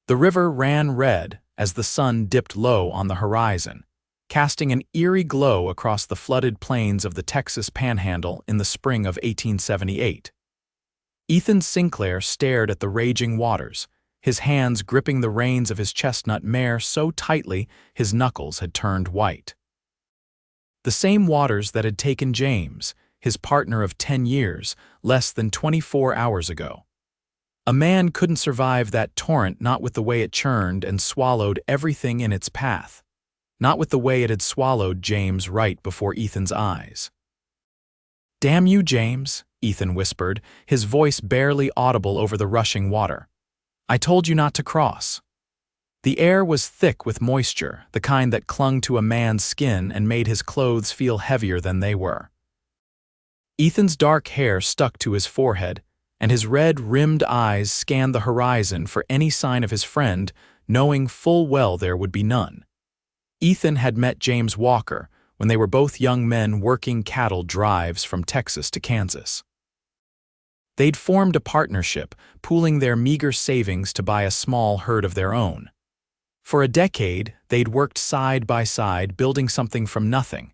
The river ran red as the sun dipped low on the horizon, casting an eerie glow across the flooded plains of the Texas Panhandle in the spring of 1878. Ethan Sinclair stared at the raging waters, his hands gripping the reins of his chestnut mare so tightly his knuckles had turned white. The same waters that had taken James, his partner of 10 years, less than 24 hours ago. A man couldn't survive that torrent, not with the way it churned and swallowed everything in its path, not with the way it had swallowed James right before Ethan's eyes. "Damn you, James," Ethan whispered, his voice barely audible over the rushing water. "I told you not to cross." The air was thick with moisture, the kind that clung to a man's skin and made his clothes feel heavier than they were. Ethan's dark hair stuck to his forehead, and his red-rimmed eyes scanned the horizon for any sign of his friend, knowing full well there would be none. Ethan had met James Walker when they were both young men working cattle drives from Texas to Kansas. They'd formed a partnership, pooling their meager savings to buy a small herd of their own. For a decade, they'd worked side by side, building something from nothing.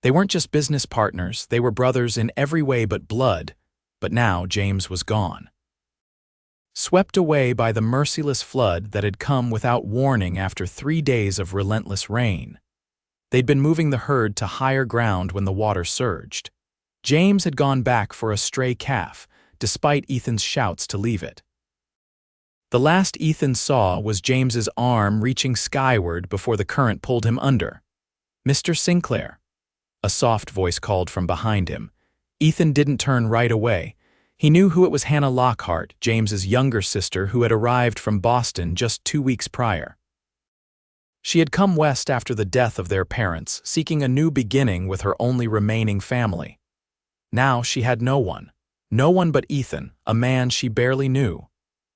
They weren't just business partners, they were brothers in every way but blood, but now James was gone. Swept away by the merciless flood that had come without warning after 3 days of relentless rain. They'd been moving the herd to higher ground when the water surged. James had gone back for a stray calf, despite Ethan's shouts to leave it. The last Ethan saw was James's arm reaching skyward before the current pulled him under. "Mr. Sinclair," a soft voice called from behind him. Ethan didn't turn right away. He knew who it was: Hannah Lockhart, James's younger sister who had arrived from Boston just 2 weeks prior. She had come west after the death of their parents, seeking a new beginning with her only remaining family. Now she had no one but Ethan, a man she barely knew.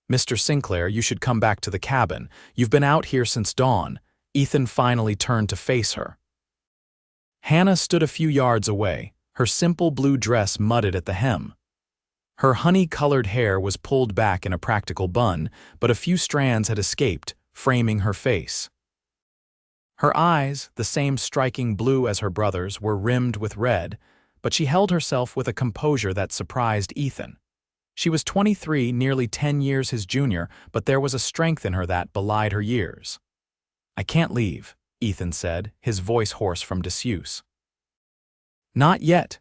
"Mr. Sinclair, you should come back to the cabin. You've been out here since dawn." Ethan finally turned to face her. Hannah stood a few yards away, her simple blue dress mudded at the hem. Her honey-colored hair was pulled back in a practical bun, but a few strands had escaped, framing her face. Her eyes, the same striking blue as her brother's, were rimmed with red, but she held herself with a composure that surprised Ethan. She was 23, nearly 10 years his junior, but there was a strength in her that belied her years. "I can't leave," Ethan said, his voice hoarse from disuse. "Not yet."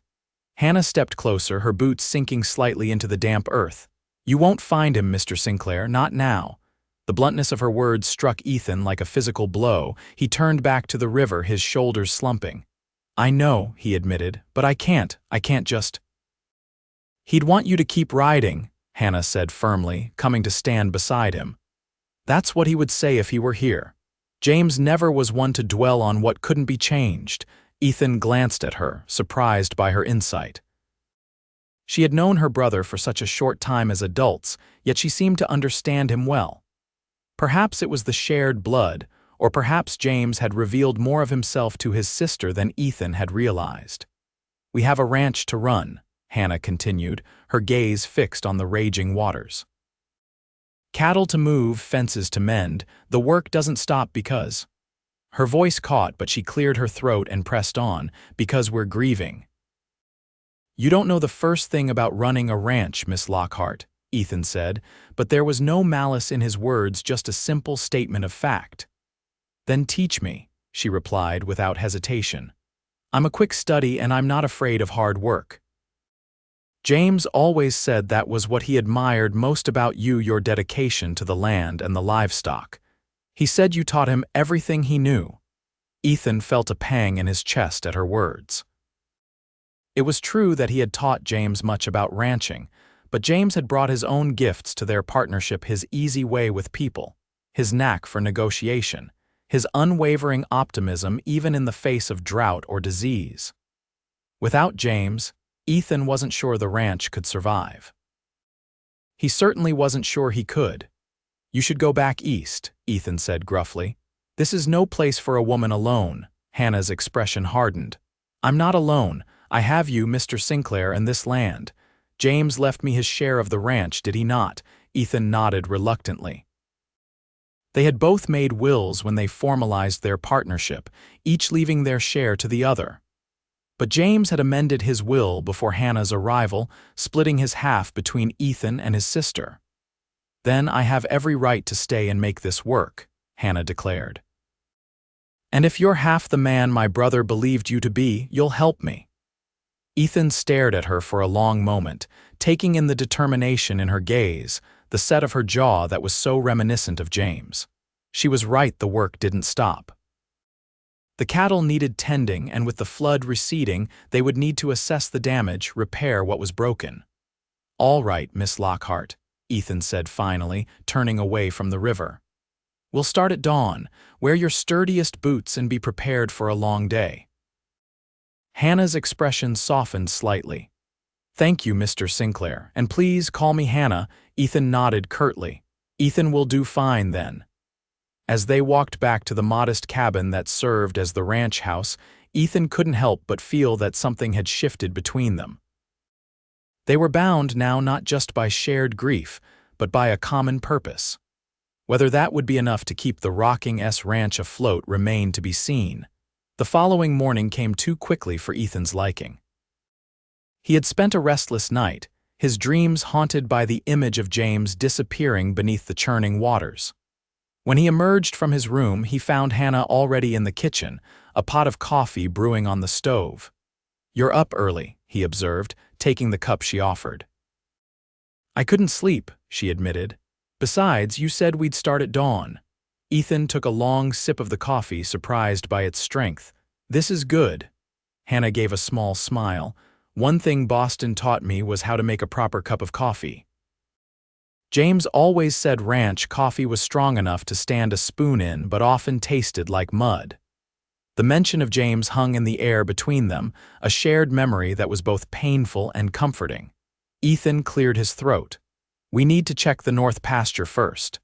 Hannah stepped closer, her boots sinking slightly into the damp earth. "You won't find him, Mr. Sinclair, not now." The bluntness of her words struck Ethan like a physical blow. He turned back to the river, his shoulders slumping. "I know," he admitted, "but I can't just—" "He'd want you to keep riding," Hannah said firmly, coming to stand beside him. "That's what he would say if he were here." James never was one to dwell on what couldn't be changed. Ethan glanced at her, surprised by her insight. She had known her brother for such a short time as adults, yet she seemed to understand him well. Perhaps it was the shared blood, or perhaps James had revealed more of himself to his sister than Ethan had realized. "We have a ranch to run," Hannah continued, her gaze fixed on the raging waters. "Cattle to move, fences to mend, the work doesn't stop because—" Her voice caught, but she cleared her throat and pressed on, "because we're grieving." "You don't know the first thing about running a ranch, Miss Lockhart," Ethan said, but there was no malice in his words, just a simple statement of fact. "Then teach me," she replied without hesitation. "I'm a quick study and I'm not afraid of hard work." James always said that was what he admired most about you, your dedication to the land and the livestock. He said you taught him everything he knew. Ethan felt a pang in his chest at her words. It was true that he had taught James much about ranching, but James had brought his own gifts to their partnership: his easy way with people, his knack for negotiation, his unwavering optimism even in the face of drought or disease. Without James, Ethan wasn't sure the ranch could survive. He certainly wasn't sure he could. "You should go back east," Ethan said gruffly. "This is no place for a woman alone." Hannah's expression hardened. "I'm not alone. I have you, Mr. Sinclair, and this land. James left me his share of the ranch, did he not?" Ethan nodded reluctantly. They had both made wills when they formalized their partnership, each leaving their share to the other. But James had amended his will before Hannah's arrival, splitting his half between Ethan and his sister. "Then I have every right to stay and make this work," Hannah declared. "And if you're half the man my brother believed you to be, you'll help me." Ethan stared at her for a long moment, taking in the determination in her gaze, the set of her jaw that was so reminiscent of James. She was right, the work didn't stop. The cattle needed tending, and with the flood receding, they would need to assess the damage, repair what was broken. "All right, Miss Lockhart," Ethan said finally, turning away from the river. "We'll start at dawn. Wear your sturdiest boots and be prepared for a long day." Hannah's expression softened slightly. "Thank you, Mr. Sinclair, and please call me Hannah." Ethan nodded curtly. "Ethan will do fine then." As they walked back to the modest cabin that served as the ranch house, Ethan couldn't help but feel that something had shifted between them. They were bound now not just by shared grief, but by a common purpose. Whether that would be enough to keep the rocking ranch afloat remained to be seen. The following morning came too quickly for Ethan's liking. He had spent a restless night, his dreams haunted by the image of James disappearing beneath the churning waters. When he emerged from his room, he found Hannah already in the kitchen, a pot of coffee brewing on the stove. "You're up early," he observed, taking the cup she offered. "I couldn't sleep," she admitted. "Besides, you said we'd start at dawn." Ethan took a long sip of the coffee, surprised by its strength. "This is good." Hannah gave a small smile. "One thing Boston taught me was how to make a proper cup of coffee." James always said ranch coffee was strong enough to stand a spoon in, but often tasted like mud. The mention of James hung in the air between them, a shared memory that was both painful and comforting. Ethan cleared his throat. "We need to check the north pasture first."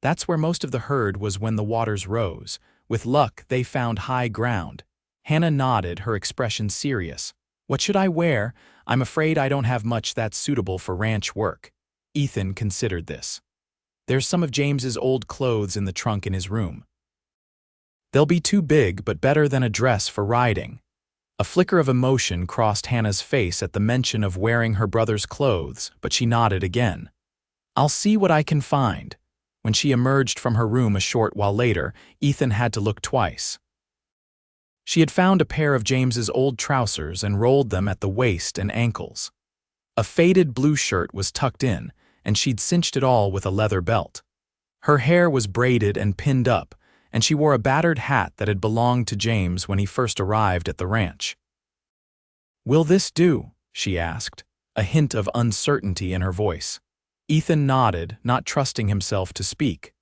That's where most of the herd was when the waters rose. With luck, they found high ground. Hannah nodded, her expression serious. "What should I wear? I'm afraid I don't have much that's suitable for ranch work." Ethan considered this. "There's some of James's old clothes in the trunk in his room." "They'll be too big, but better than a dress for riding." A flicker of emotion crossed Hannah's face at the mention of wearing her brother's clothes, but she nodded again. "I'll see what I can find." When she emerged from her room a short while later, Ethan had to look twice. She had found a pair of James's old trousers and rolled them at the waist and ankles. A faded blue shirt was tucked in, and she'd cinched it all with a leather belt. Her hair was braided and pinned up, and she wore a battered hat that had belonged to James when he first arrived at the ranch. "Will this do?" she asked, a hint of uncertainty in her voice. Ethan nodded, not trusting himself to speak.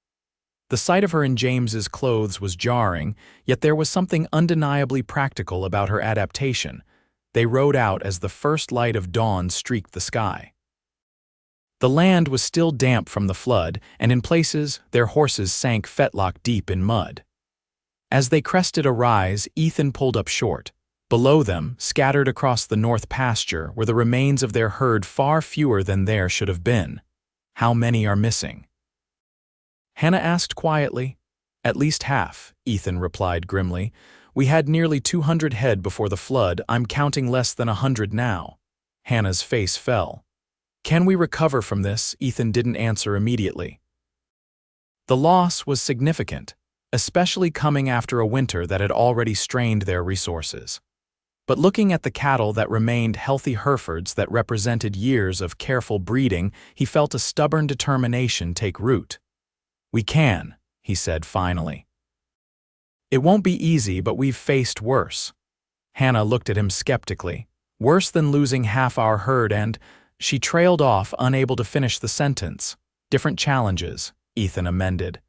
The sight of her in James's clothes was jarring, yet there was something undeniably practical about her adaptation. They rode out as the first light of dawn streaked the sky. The land was still damp from the flood, and in places their horses sank fetlock deep in mud. As they crested a rise, Ethan pulled up short. Below them, scattered across the north pasture, were the remains of their herd, far fewer than there should have been. "How many are missing?" Hannah asked quietly. "At least half," Ethan replied grimly. "We had nearly 200 head before the flood. I'm counting less than 100 now." Hannah's face fell. "Can we recover from this?" Ethan didn't answer immediately. The loss was significant, especially coming after a winter that had already strained their resources. But looking at the cattle that remained, healthy Herefords that represented years of careful breeding, he felt a stubborn determination take root. "We can," he said finally. "It won't be easy, but we've faced worse." Hannah looked at him skeptically. "Worse than losing half our herd and—" She trailed off, unable to finish the sentence. "Different challenges," Ethan amended.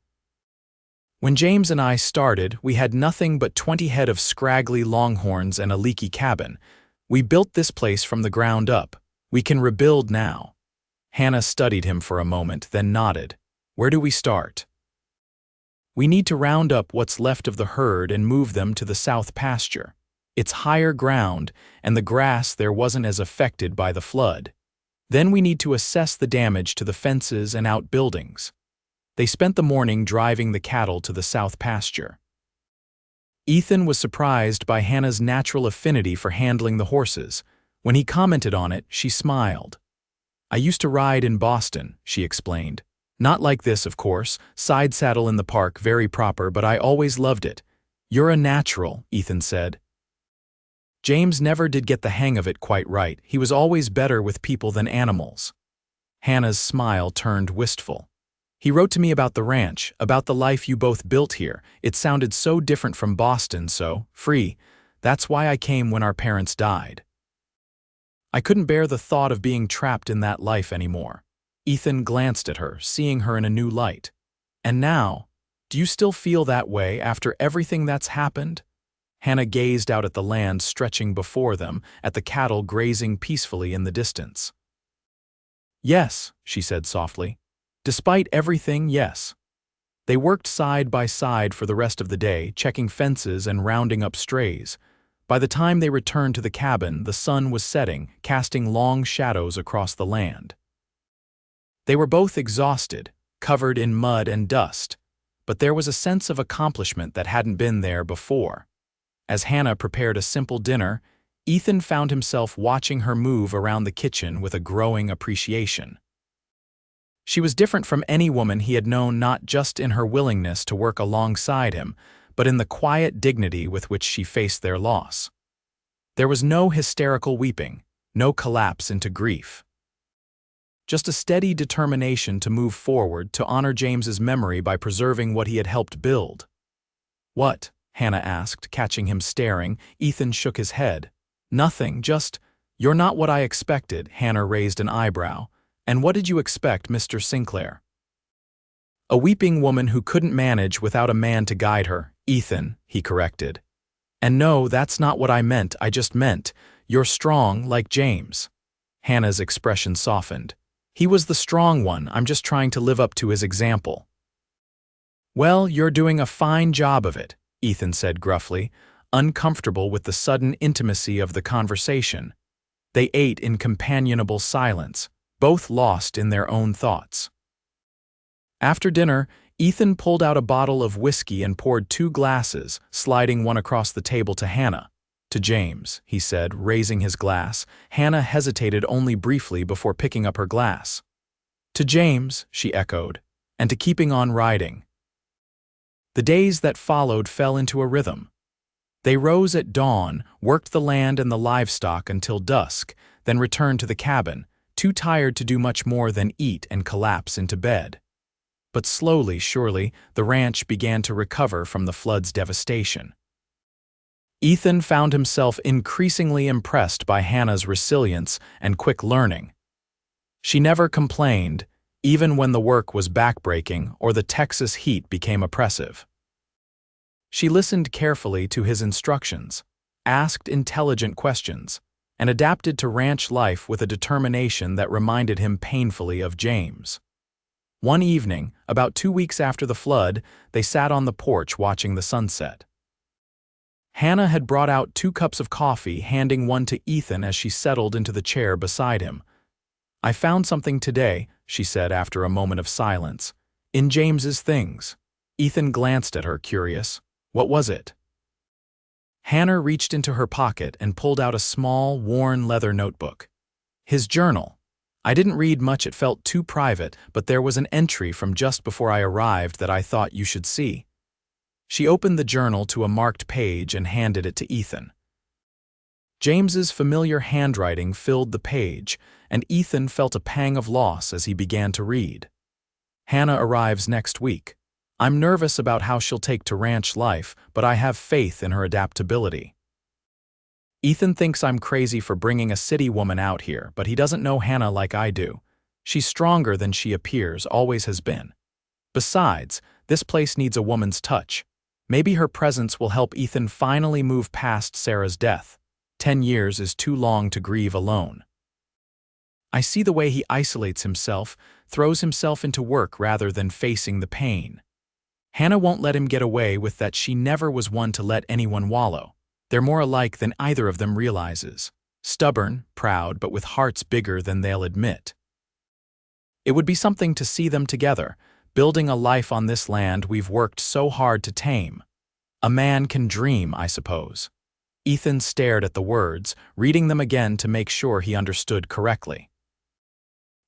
"When James and I started, we had nothing but 20 head of scraggly longhorns and a leaky cabin. We built this place from the ground up. We can rebuild now." Hannah studied him for a moment, then nodded. "Where do we start?" "We need to round up what's left of the herd and move them to the south pasture. It's higher ground, and the grass there wasn't as affected by the flood. Then we need to assess the damage to the fences and outbuildings." They spent the morning driving the cattle to the south pasture. Ethan was surprised by Hannah's natural affinity for handling the horses. When he commented on it, she smiled. "I used to ride in Boston," she explained. "Not like this, of course, side saddle in the park, very proper, but I always loved it." "You're a natural," Ethan said. James never did get the hang of it quite right. He was always better with people than animals. Hannah's smile turned wistful. "He wrote to me about the ranch, about the life you both built here. It sounded so different from Boston, so free. That's why I came when our parents died. I couldn't bear the thought of being trapped in that life anymore." Ethan glanced at her, seeing her in a new light. "And now, do you still feel that way after everything that's happened?" Hannah gazed out at the land stretching before them, at the cattle grazing peacefully in the distance. "Yes," she said softly. "Despite everything, yes." They worked side by side for the rest of the day, checking fences and rounding up strays. By the time they returned to the cabin, the sun was setting, casting long shadows across the land. They were both exhausted, covered in mud and dust, but there was a sense of accomplishment that hadn't been there before. As Hannah prepared a simple dinner, Ethan found himself watching her move around the kitchen with a growing appreciation. She was different from any woman he had known, not just in her willingness to work alongside him, but in the quiet dignity with which she faced their loss. There was no hysterical weeping, no collapse into grief. Just a steady determination to move forward, to honor James's memory by preserving what he had helped build. "What?" Hannah asked, catching him staring. Ethan shook his head. "Nothing, just, you're not what I expected." Hannah raised an eyebrow. "And what did you expect, Mr. Sinclair?" "A weeping woman who couldn't manage without a man to guide her." "Ethan," he corrected. "And no, that's not what I meant. I just meant, you're strong like James." Hannah's expression softened. "He was the strong one. I'm just trying to live up to his example." "Well, you're doing a fine job of it," Ethan said gruffly, uncomfortable with the sudden intimacy of the conversation. They ate in companionable silence, both lost in their own thoughts. After dinner, Ethan pulled out a bottle of whiskey and poured 2 glasses, sliding one across the table to Hannah. "To James," he said, raising his glass. Hannah hesitated only briefly before picking up her glass. "To James," she echoed, "and to keeping on riding." The days that followed fell into a rhythm. They rose at dawn, worked the land and the livestock until dusk, then returned to the cabin, too tired to do much more than eat and collapse into bed. But slowly, surely, the ranch began to recover from the flood's devastation. Ethan found himself increasingly impressed by Hannah's resilience and quick learning. She never complained, even when the work was backbreaking or the Texas heat became oppressive. She listened carefully to his instructions, asked intelligent questions, and adapted to ranch life with a determination that reminded him painfully of James. One evening, about 2 weeks after the flood, they sat on the porch watching the sunset. Hannah had brought out 2 cups of coffee, handing one to Ethan as she settled into the chair beside him. "I found something today," she said after a moment of silence, "in James's things." Ethan glanced at her, curious. "What was it?" Hannah reached into her pocket and pulled out a small, worn leather notebook. "His journal. I didn't read much, it felt too private, but there was an entry from just before I arrived that I thought you should see." She opened the journal to a marked page and handed it to Ethan. James's familiar handwriting filled the page, and Ethan felt a pang of loss as he began to read. "Hannah arrives next week. I'm nervous about how she'll take to ranch life, but I have faith in her adaptability. Ethan thinks I'm crazy for bringing a city woman out here, but he doesn't know Hannah like I do. She's stronger than she appears, always has been. Besides, this place needs a woman's touch. Maybe her presence will help Ethan finally move past Sarah's death. 10 years is too long to grieve alone. I see the way he isolates himself, throws himself into work rather than facing the pain. Hannah won't let him get away with that. She never was one to let anyone wallow. They're more alike than either of them realizes. Stubborn, proud, but with hearts bigger than they'll admit. It would be something to see them together, building a life on this land we've worked so hard to tame. A man can dream, I suppose." Ethan stared at the words, reading them again to make sure he understood correctly.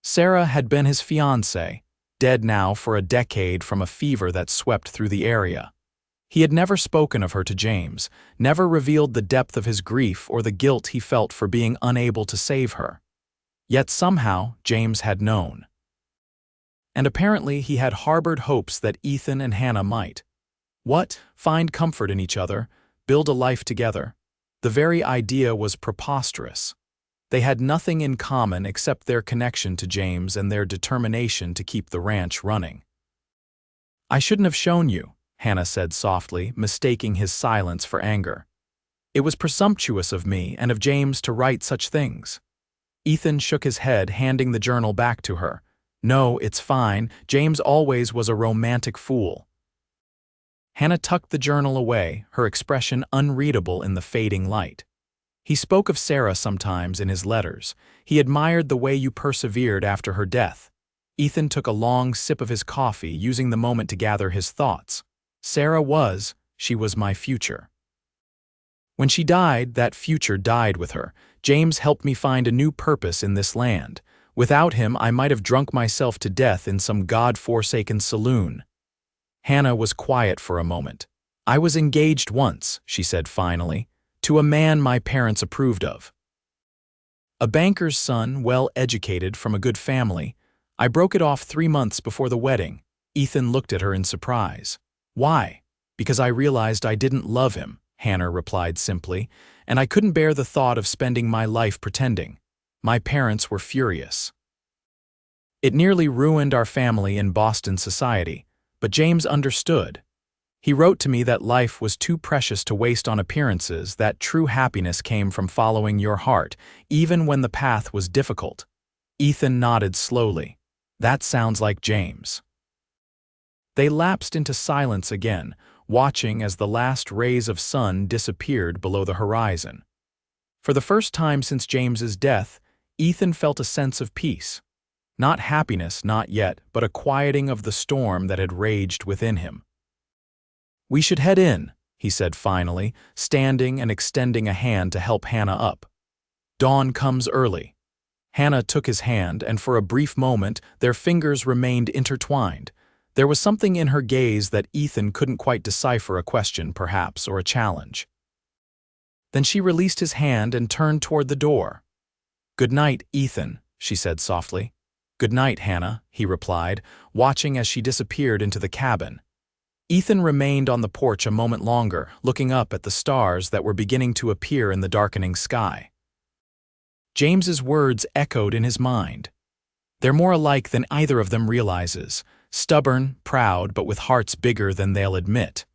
Sarah had been his fiancée, dead now for a decade from a fever that swept through the area. He had never spoken of her to James, never revealed the depth of his grief or the guilt he felt for being unable to save her. Yet somehow James had known. And apparently he had harbored hopes that Ethan and Hannah might. What? Find comfort in each other, build a life together. The very idea was preposterous. They had nothing in common except their connection to James and their determination to keep the ranch running. "I shouldn't have shown you," Hannah said softly, mistaking his silence for anger. "It was presumptuous of me and of James to write such things." Ethan shook his head, handing the journal back to her. "No, it's fine. James always was a romantic fool." Hannah tucked the journal away, her expression unreadable in the fading light. "He spoke of Sarah sometimes in his letters. He admired the way you persevered after her death." Ethan took a long sip of his coffee, using the moment to gather his thoughts. She was my future. When she died, that future died with her. James helped me find a new purpose in this land. Without him, I might have drunk myself to death in some God-forsaken saloon. Hannah was quiet for a moment. "I was engaged once," she said finally, "to a man my parents approved of. A banker's son, well-educated, from a good family. I broke it off 3 months before the wedding." Ethan looked at her in surprise. "Why?" "Because I realized I didn't love him," Hannah replied simply, "and I couldn't bear the thought of spending my life pretending. My parents were furious. It nearly ruined our family in Boston society, but James understood. He wrote to me that life was too precious to waste on appearances, that true happiness came from following your heart, even when the path was difficult." Ethan nodded slowly. "That sounds like James." They lapsed into silence again, watching as the last rays of sun disappeared below the horizon. For the first time since James's death, Ethan felt a sense of peace. Not happiness, not yet, but a quieting of the storm that had raged within him. "We should head in," he said finally, standing and extending a hand to help Hannah up. "Dawn comes early." Hannah took his hand, and for a brief moment their fingers remained intertwined. There was something in her gaze that Ethan couldn't quite decipher, a question, perhaps, or a challenge. Then she released his hand and turned toward the door. "Good night, Ethan," she said softly. "Good night, Hannah," he replied, watching as she disappeared into the cabin. Ethan remained on the porch a moment longer, looking up at the stars that were beginning to appear in the darkening sky. James's words echoed in his mind. They're more alike than either of them realizes. Stubborn, proud, but with hearts bigger than they'll admit.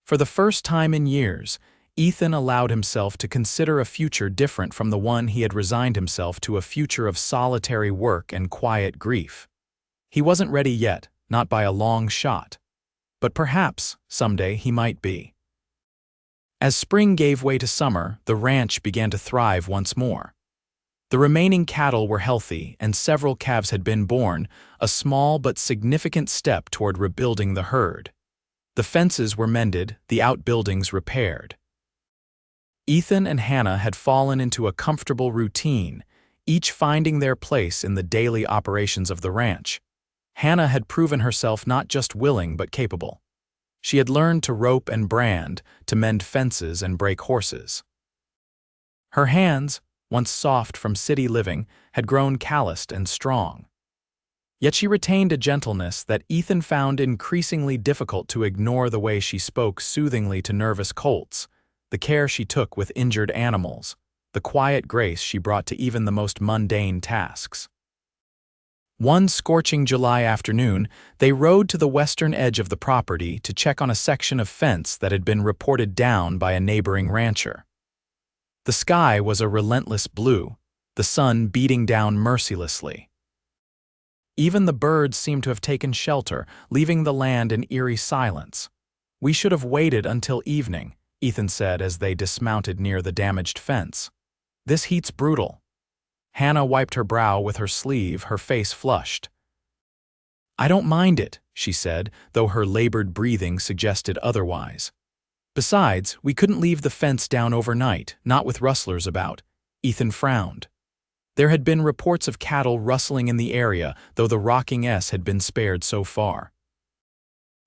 For the first time in years, Ethan allowed himself to consider a future different from the one he had resigned himself to, a future of solitary work and quiet grief. He wasn't ready yet, not by a long shot. But perhaps, someday, he might be. As spring gave way to summer, the ranch began to thrive once more. The remaining cattle were healthy, and several calves had been born, a small but significant step toward rebuilding the herd. The fences were mended, the outbuildings repaired. Ethan and Hannah had fallen into a comfortable routine, each finding their place in the daily operations of the ranch. Hannah had proven herself not just willing but capable. She had learned to rope and brand, to mend fences and break horses. Her hands, once soft from city living, had grown calloused and strong. Yet she retained a gentleness that Ethan found increasingly difficult to ignore. The way she spoke soothingly to nervous colts, the care she took with injured animals, the quiet grace she brought to even the most mundane tasks. One scorching July afternoon, they rode to the western edge of the property to check on a section of fence that had been reported down by a neighboring rancher. The sky was a relentless blue, the sun beating down mercilessly. Even the birds seemed to have taken shelter, leaving the land in eerie silence. "We should have waited until evening," Ethan said as they dismounted near the damaged fence. "This heat's brutal." Hannah wiped her brow with her sleeve, her face flushed. I don't mind it, she said, though her labored breathing suggested otherwise. Besides, we couldn't leave the fence down overnight, not with rustlers about. Ethan frowned. There had been reports of cattle rustling in the area, though the rocking S had been spared so far.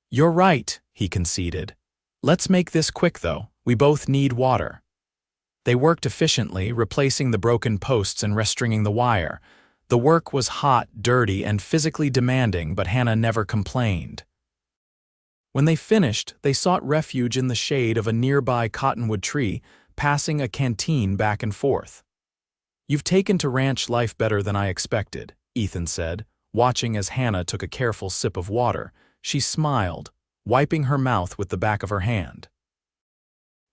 You're right, he conceded. Let's make this quick, though. We both need water. They worked efficiently, replacing the broken posts and restringing the wire. The work was hot, dirty, and physically demanding, but Hannah never complained. When they finished, they sought refuge in the shade of a nearby cottonwood tree, passing a canteen back and forth. You've taken to ranch life better than I expected, Ethan said, watching as Hannah took a careful sip of water. She smiled, wiping her mouth with the back of her hand.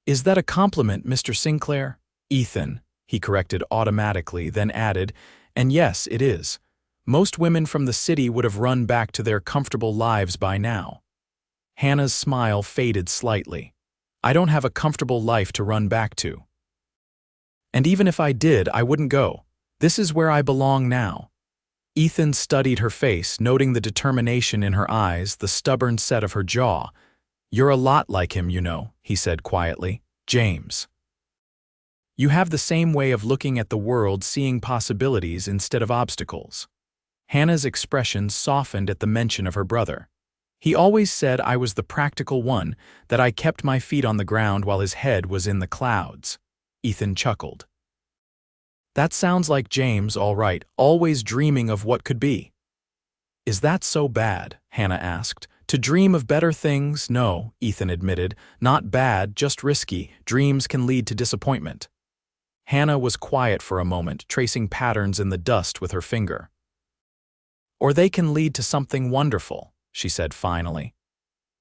Is that a compliment, Mr. Sinclair? Ethan, he corrected automatically, then added, and yes, it is. Most women from the city would have run back to their comfortable lives by now. Hannah's smile faded slightly. I don't have a comfortable life to run back to. And even if I did, I wouldn't go. This is where I belong now. Ethan studied her face, noting the determination in her eyes, the stubborn set of her jaw. You're a lot like him, you know, he said quietly. James. You have the same way of looking at the world, seeing possibilities instead of obstacles. Hannah's expression softened at the mention of her brother. He always said I was the practical one, that I kept my feet on the ground while his head was in the clouds. Ethan chuckled. That sounds like James, all right, always dreaming of what could be. Is that so bad? Hannah asked. To dream of better things? No, Ethan admitted. Not bad, just risky. Dreams can lead to disappointment. Hannah was quiet for a moment, tracing patterns in the dust with her finger. Or they can lead to something wonderful, she said finally.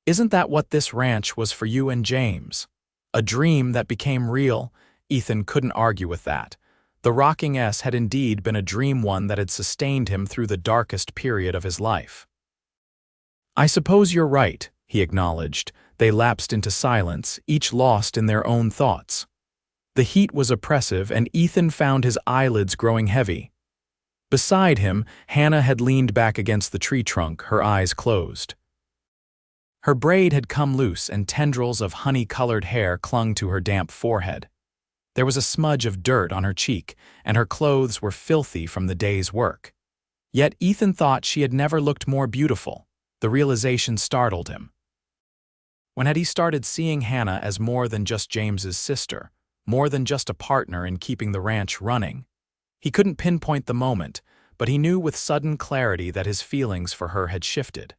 Isn't that what this ranch was for you and James? A dream that became real? Ethan couldn't argue with that. The rocking S had indeed been a dream, one that had sustained him through the darkest period of his life. I suppose you're right, he acknowledged. They lapsed into silence, each lost in their own thoughts. The heat was oppressive, and Ethan found his eyelids growing heavy. Beside him, Hannah had leaned back against the tree trunk, her eyes closed. Her braid had come loose, and tendrils of honey-colored hair clung to her damp forehead. There was a smudge of dirt on her cheek, and her clothes were filthy from the day's work. Yet Ethan thought she had never looked more beautiful. The realization startled him. When had he started seeing Hannah as more than just James's sister, more than just a partner in keeping the ranch running? He couldn't pinpoint the moment, but he knew with sudden clarity that his feelings for her had shifted.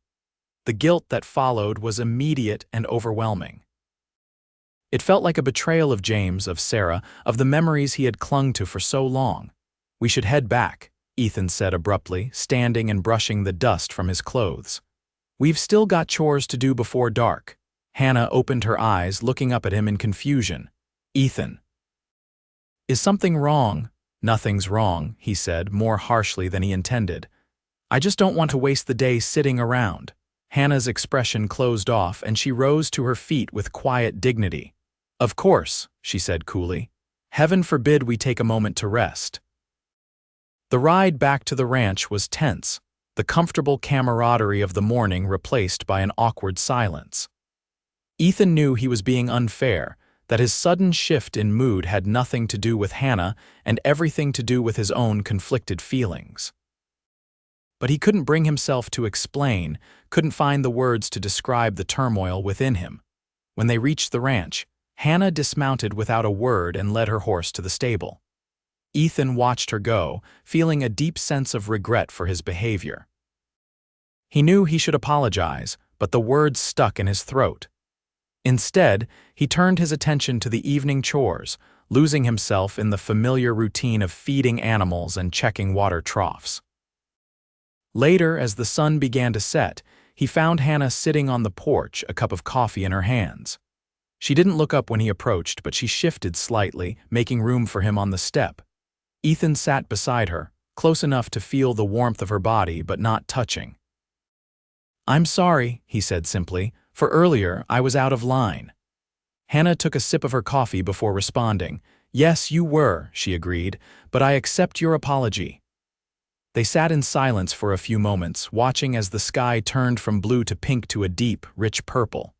The guilt that followed was immediate and overwhelming. It felt like a betrayal of James, of Sarah, of the memories he had clung to for so long. We should head back, Ethan said abruptly, standing and brushing the dust from his clothes. We've still got chores to do before dark. Hannah opened her eyes, looking up at him in confusion. Ethan. Is something wrong? Nothing's wrong, he said, more harshly than he intended. I just don't want to waste the day sitting around. Hannah's expression closed off, and she rose to her feet with quiet dignity. Of course, she said coolly. Heaven forbid we take a moment to rest. The ride back to the ranch was tense, the comfortable camaraderie of the morning replaced by an awkward silence. Ethan knew he was being unfair, that his sudden shift in mood had nothing to do with Hannah and everything to do with his own conflicted feelings. But he couldn't bring himself to explain, couldn't find the words to describe the turmoil within him. When they reached the ranch, Hannah dismounted without a word and led her horse to the stable. Ethan watched her go, feeling a deep sense of regret for his behavior. He knew he should apologize, but the words stuck in his throat. Instead, he turned his attention to the evening chores, losing himself in the familiar routine of feeding animals and checking water troughs. Later, as the sun began to set, he found Hannah sitting on the porch, a cup of coffee in her hands. She didn't look up when he approached, but she shifted slightly, making room for him on the step. Ethan sat beside her, close enough to feel the warmth of her body but not touching. I'm sorry, he said simply, for earlier I was out of line. Hannah took a sip of her coffee before responding. Yes, you were, she agreed, but I accept your apology. They sat in silence for a few moments, watching as the sky turned from blue to pink to a deep, rich purple.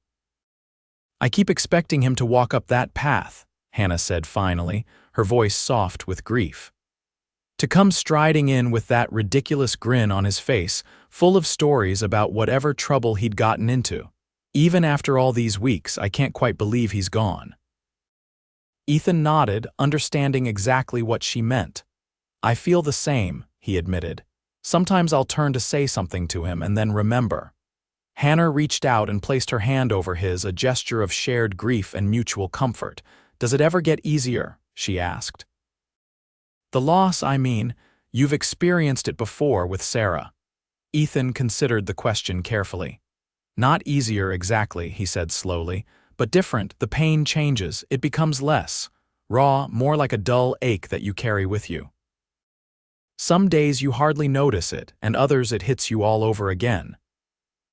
"I keep expecting him to walk up that path," Hannah said finally, her voice soft with grief. "To come striding in with that ridiculous grin on his face, full of stories about whatever trouble he'd gotten into. Even after all these weeks, I can't quite believe he's gone." Ethan nodded, understanding exactly what she meant. "I feel the same," he admitted. "Sometimes I'll turn to say something to him and then remember." Hannah reached out and placed her hand over his, a gesture of shared grief and mutual comfort. "Does it ever get easier?" she asked. "The loss, I mean. You've experienced it before with Sarah." Ethan considered the question carefully. "Not easier exactly," he said slowly, "but different. The pain changes. It becomes less raw, more like a dull ache that you carry with you. Some days you hardly notice it, and others it hits you all over again."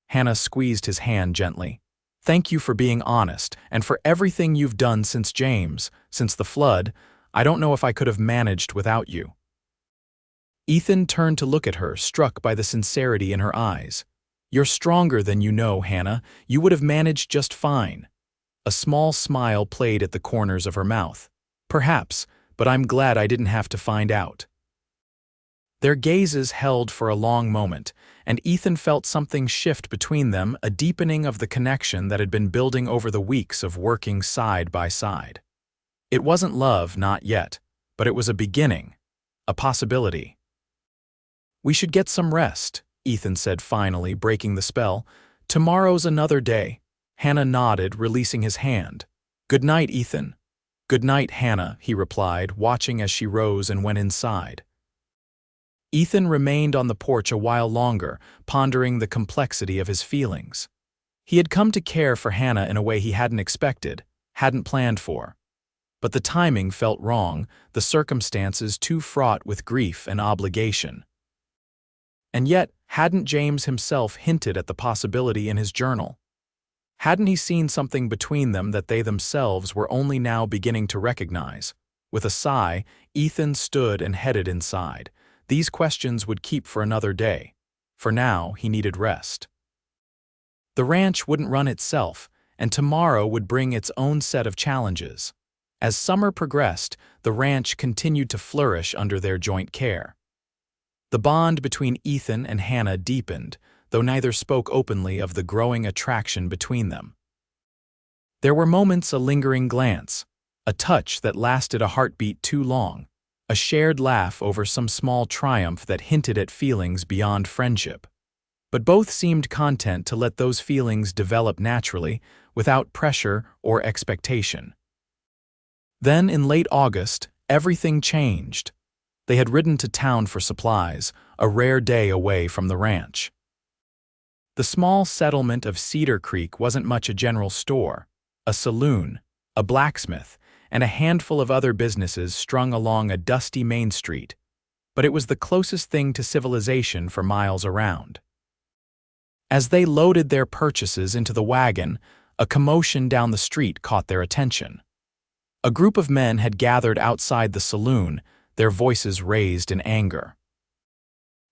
Hannah squeezed his hand gently. "Thank you for being honest, and for everything you've done since James, since the flood. I don't know if I could have managed without you." Ethan turned to look at her, struck by the sincerity in her eyes. "You're stronger than you know, Hannah. You would have managed just fine." A small smile played at the corners of her mouth. "Perhaps, but I'm glad I didn't have to find out." Their gazes held for a long moment, and Ethan felt something shift between them, a deepening of the connection that had been building over the weeks of working side by side. It wasn't love, not yet, but it was a beginning, a possibility. "We should get some rest," Ethan said finally, breaking the spell. "Tomorrow's another day." Hannah nodded, releasing his hand. "Good night, Ethan." "Good night, Hannah," he replied, watching as she rose and went inside. Ethan remained on the porch a while longer, pondering the complexity of his feelings. He had come to care for Hannah in a way he hadn't expected, hadn't planned for. But the timing felt wrong, the circumstances too fraught with grief and obligation. And yet, hadn't James himself hinted at the possibility in his journal? Hadn't he seen something between them that they themselves were only now beginning to recognize? With a sigh, Ethan stood and headed inside. These questions would keep for another day. For now, he needed rest. The ranch wouldn't run itself, and tomorrow would bring its own set of challenges. As summer progressed, the ranch continued to flourish under their joint care. The bond between Ethan and Hannah deepened, though neither spoke openly of the growing attraction between them. There were moments, a lingering glance, a touch that lasted a heartbeat too long, a shared laugh over some small triumph that hinted at feelings beyond friendship. But both seemed content to let those feelings develop naturally, without pressure or expectation. Then, in late August, everything changed. They had ridden to town for supplies, a rare day away from the ranch. The small settlement of Cedar Creek wasn't much a general store. A saloon, a blacksmith, and a handful of other businesses strung along a dusty main street, but it was the closest thing to civilization for miles around. As they loaded their purchases into the wagon, a commotion down the street caught their attention. A group of men had gathered outside the saloon, their voices raised in anger.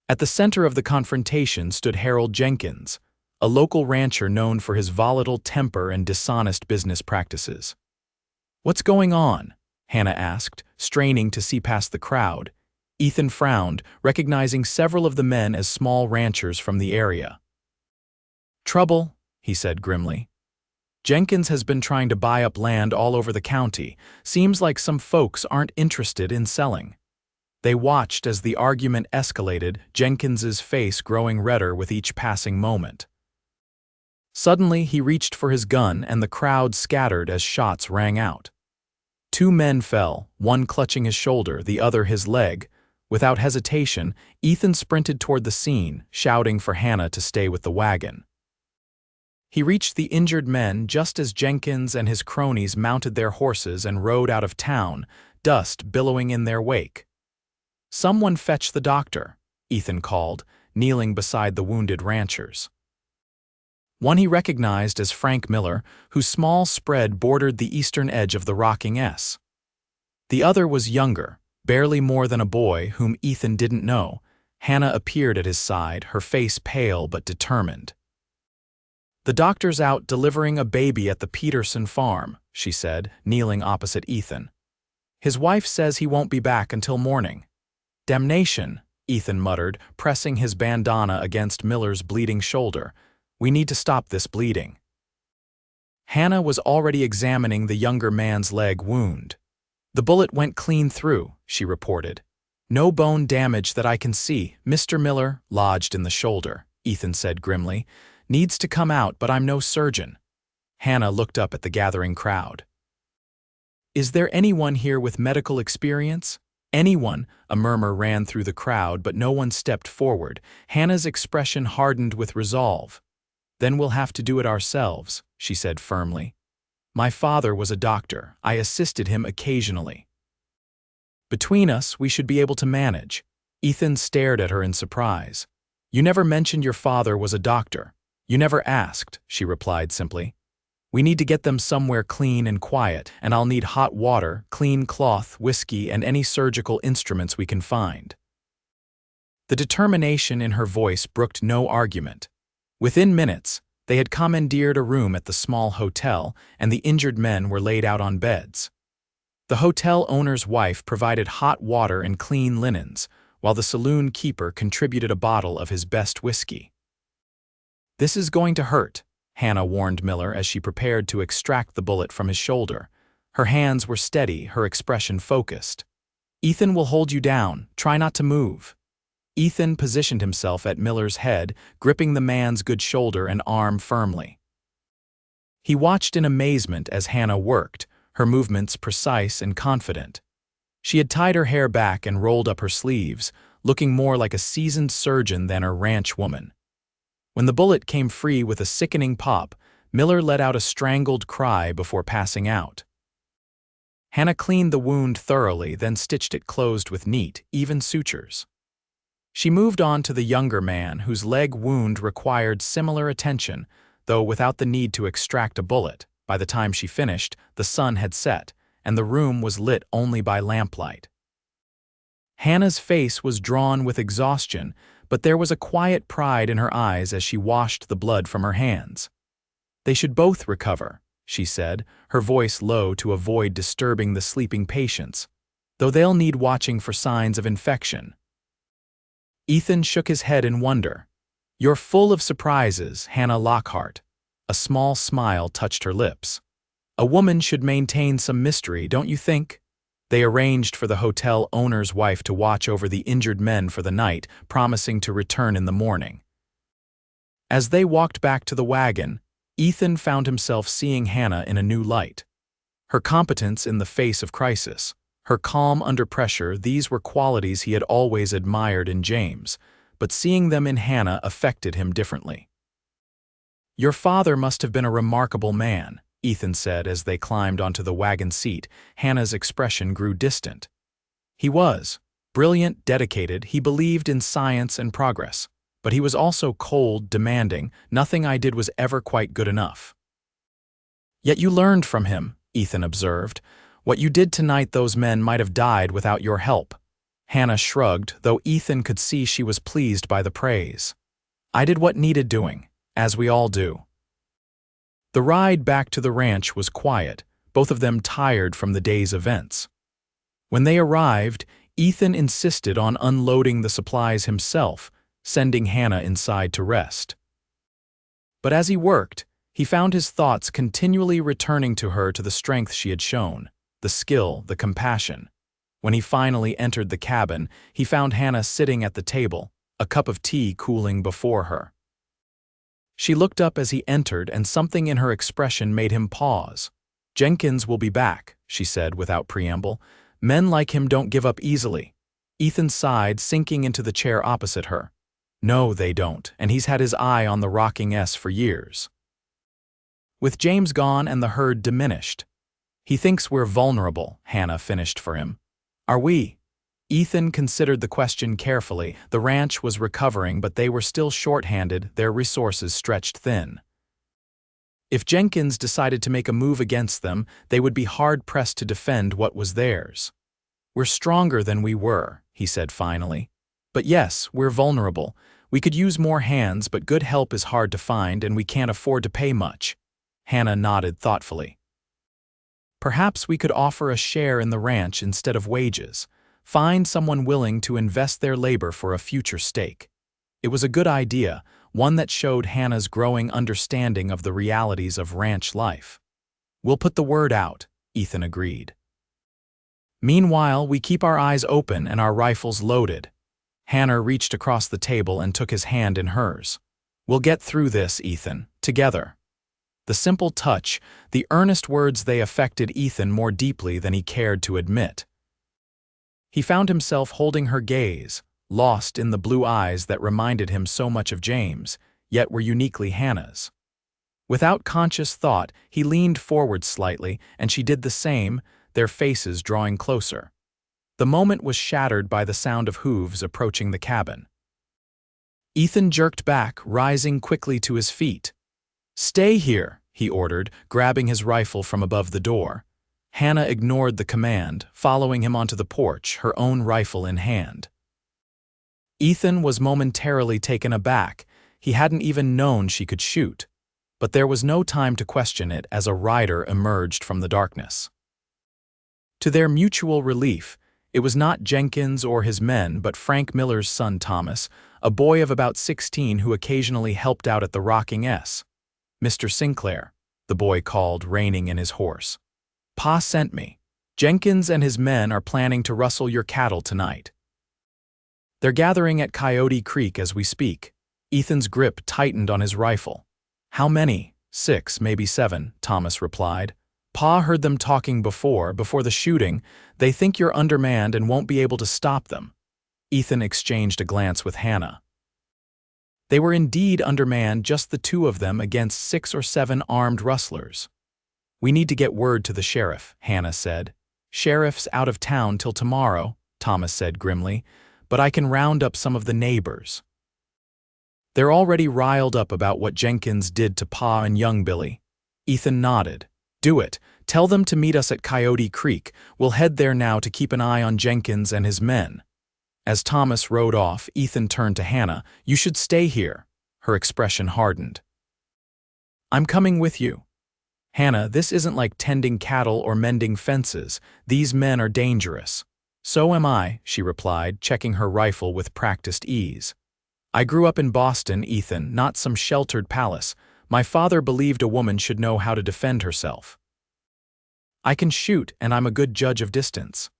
At the center of the confrontation stood Harold Jenkins, a local rancher known for his volatile temper and dishonest business practices. "What's going on?" Hannah asked, straining to see past the crowd. Ethan frowned, recognizing several of the men as small ranchers from the area. "Trouble," he said grimly. "Jenkins has been trying to buy up land all over the county. Seems like some folks aren't interested in selling." They watched as the argument escalated, Jenkins's face growing redder with each passing moment. Suddenly, he reached for his gun and the crowd scattered as shots rang out. 2 men fell, one clutching his shoulder, the other his leg. Without hesitation, Ethan sprinted toward the scene, shouting for Hannah to stay with the wagon. He reached the injured men just as Jenkins and his cronies mounted their horses and rode out of town, dust billowing in their wake. "Someone fetch the doctor," Ethan called, kneeling beside the wounded ranchers. One he recognized as Frank Miller, whose small spread bordered the eastern edge of the rocking S. The other was younger, barely more than a boy whom Ethan didn't know, Hannah appeared at his side, her face pale but determined. "The doctor's out delivering a baby at the Peterson farm," she said, kneeling opposite Ethan. "His wife says he won't be back until morning." "Damnation," Ethan muttered, pressing his bandana against Miller's bleeding shoulder. "We need to stop this bleeding." Hannah was already examining the younger man's leg wound. "The bullet went clean through," she reported. "No bone damage that I can see. Mr. Miller, lodged in the shoulder," Ethan said grimly. "Needs to come out, but I'm no surgeon." Hannah looked up at the gathering crowd. "Is there anyone here with medical experience?" "Anyone," a murmur ran through the crowd, but no one stepped forward. Hannah's expression hardened with resolve. "Then we'll have to do it ourselves," she said firmly. "My father was a doctor. I assisted him occasionally. Between us, we should be able to manage." Ethan stared at her in surprise. "You never mentioned your father was a doctor." "You never asked," she replied simply. "We need to get them somewhere clean and quiet, and I'll need hot water, clean cloth, whiskey, and any surgical instruments we can find." The determination in her voice brooked no argument. Within minutes, they had commandeered a room at the small hotel, and the injured men were laid out on beds. The hotel owner's wife provided hot water and clean linens, while the saloon keeper contributed a bottle of his best whiskey. "This is going to hurt," Hannah warned Miller as she prepared to extract the bullet from his shoulder. Her hands were steady, her expression focused. "Ethan will hold you down. Try not to move." Ethan positioned himself at Miller's head, gripping the man's good shoulder and arm firmly. He watched in amazement as Hannah worked, her movements precise and confident. She had tied her hair back and rolled up her sleeves, looking more like a seasoned surgeon than a ranch woman. When the bullet came free with a sickening pop, Miller let out a strangled cry before passing out. Hannah cleaned the wound thoroughly, then stitched it closed with neat, even sutures. She moved on to the younger man, whose leg wound required similar attention, though without the need to extract a bullet. By the time she finished, the sun had set, and the room was lit only by lamplight. Hannah's face was drawn with exhaustion, but there was a quiet pride in her eyes as she washed the blood from her hands. "They should both recover," she said, her voice low to avoid disturbing the sleeping patients, "though they'll need watching for signs of infection." Ethan shook his head in wonder. "You're full of surprises, Hannah Lockhart." A small smile touched her lips. "A woman should maintain some mystery, don't you think?" They arranged for the hotel owner's wife to watch over the injured men for the night, promising to return in the morning. As they walked back to the wagon, Ethan found himself seeing Hannah in a new light. Her competence in the face of crisis, her calm under pressure, these were qualities he had always admired in James, but seeing them in Hannah affected him differently. "Your father must have been a remarkable man," Ethan said as they climbed onto the wagon seat. Hannah's expression grew distant. "He was. Brilliant, dedicated, he believed in science and progress. But he was also cold, demanding. Nothing I did was ever quite good enough." "Yet you learned from him," Ethan observed. "What you did tonight, those men might have died without your help." Hannah shrugged, though Ethan could see she was pleased by the praise. "I did what needed doing, as we all do." The ride back to the ranch was quiet, both of them tired from the day's events. When they arrived, Ethan insisted on unloading the supplies himself, sending Hannah inside to rest. But as he worked, he found his thoughts continually returning to her, to the strength she had shown, the skill, the compassion. When he finally entered the cabin, he found Hannah sitting at the table, a cup of tea cooling before her. She looked up as he entered, and something in her expression made him pause. "Jenkins will be back," she said without preamble. "Men like him don't give up easily." Ethan sighed, sinking into the chair opposite her. "No, they don't, and he's had his eye on the rocking S for years." "With James gone and the herd diminished. He thinks we're vulnerable," Hannah finished for him. "Are we?" Ethan considered the question carefully. The ranch was recovering, but they were still short-handed, their resources stretched thin. If Jenkins decided to make a move against them, they would be hard-pressed to defend what was theirs. "We're stronger than we were," he said finally. But yes, we're vulnerable. We could use more hands, but good help is hard to find and we can't afford to pay much. Hannah nodded thoughtfully. Perhaps we could offer a share in the ranch instead of wages. Find someone willing to invest their labor for a future stake. It was a good idea, one that showed Hannah's growing understanding of the realities of ranch life. We'll put the word out, Ethan agreed. Meanwhile, we keep our eyes open and our rifles loaded. Hannah reached across the table and took his hand in hers. We'll get through this, Ethan, together. The simple touch, the earnest words, they affected Ethan more deeply than he cared to admit. He found himself holding her gaze, lost in the blue eyes that reminded him so much of James, yet were uniquely Hannah's. Without conscious thought, he leaned forward slightly, and she did the same, their faces drawing closer. The moment was shattered by the sound of hooves approaching the cabin. Ethan jerked back, rising quickly to his feet. "Stay here," he ordered, grabbing his rifle from above the door. Hannah ignored the command, following him onto the porch, her own rifle in hand. Ethan was momentarily taken aback. He hadn't even known she could shoot. But there was no time to question it as a rider emerged from the darkness. To their mutual relief, it was not Jenkins or his men but Frank Miller's son Thomas, a boy of about 16 who occasionally helped out at the Rocking S. "Mr. Sinclair," the boy called, reining in his horse. "Pa sent me. Jenkins and his men are planning to rustle your cattle tonight. They're gathering at Coyote Creek as we speak." Ethan's grip tightened on his rifle. "How many?" "6, maybe 7, Thomas replied. "Pa heard them talking before the shooting. They think you're undermanned and won't be able to stop them." Ethan exchanged a glance with Hannah. They were indeed undermanned, just the two of them against 6 or 7 armed rustlers. "We need to get word to the sheriff," Hannah said. "Sheriff's out of town till tomorrow," Thomas said grimly, "but I can round up some of the neighbors. They're already riled up about what Jenkins did to Pa and young Billy." Ethan nodded. "Do it. Tell them to meet us at Coyote Creek. We'll head there now to keep an eye on Jenkins and his men." As Thomas rode off, Ethan turned to Hannah. "You should stay here." Her expression hardened. "I'm coming with you." "Hannah, this isn't like tending cattle or mending fences. These men are dangerous." "So am I," she replied, checking her rifle with practiced ease. "I grew up in Boston, Ethan, not some sheltered palace. My father believed a woman should know how to defend herself. I can shoot, and I'm a good judge of distance."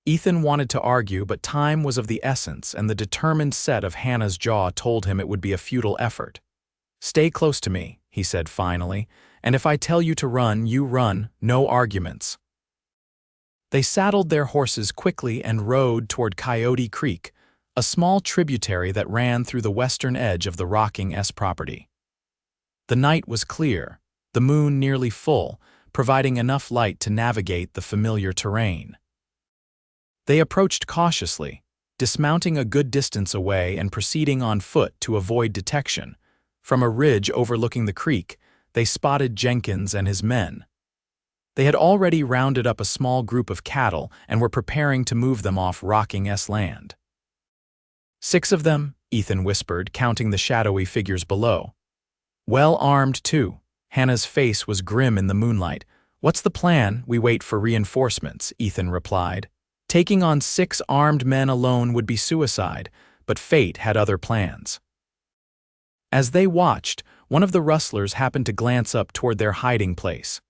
Ethan wanted to argue, but time was of the essence, and the determined set of Hannah's jaw told him it would be a futile effort. "Stay close to me," he said finally, "and if I tell you to run, you run, no arguments." They saddled their horses quickly and rode toward Coyote Creek, a small tributary that ran through the western edge of the Rocking S property. The night was clear, the moon nearly full, providing enough light to navigate the familiar terrain. They approached cautiously, dismounting a good distance away and proceeding on foot to avoid detection. From a ridge overlooking the creek, they spotted Jenkins and his men. They had already rounded up a small group of cattle and were preparing to move them off Rocking S land. "6 of them," Ethan whispered, counting the shadowy figures below. "Well armed, too." Hannah's face was grim in the moonlight. "What's the plan?" "We wait for reinforcements," Ethan replied. Taking on 6 armed men alone would be suicide, but fate had other plans. As they watched, one of the rustlers happened to glance up toward their hiding place.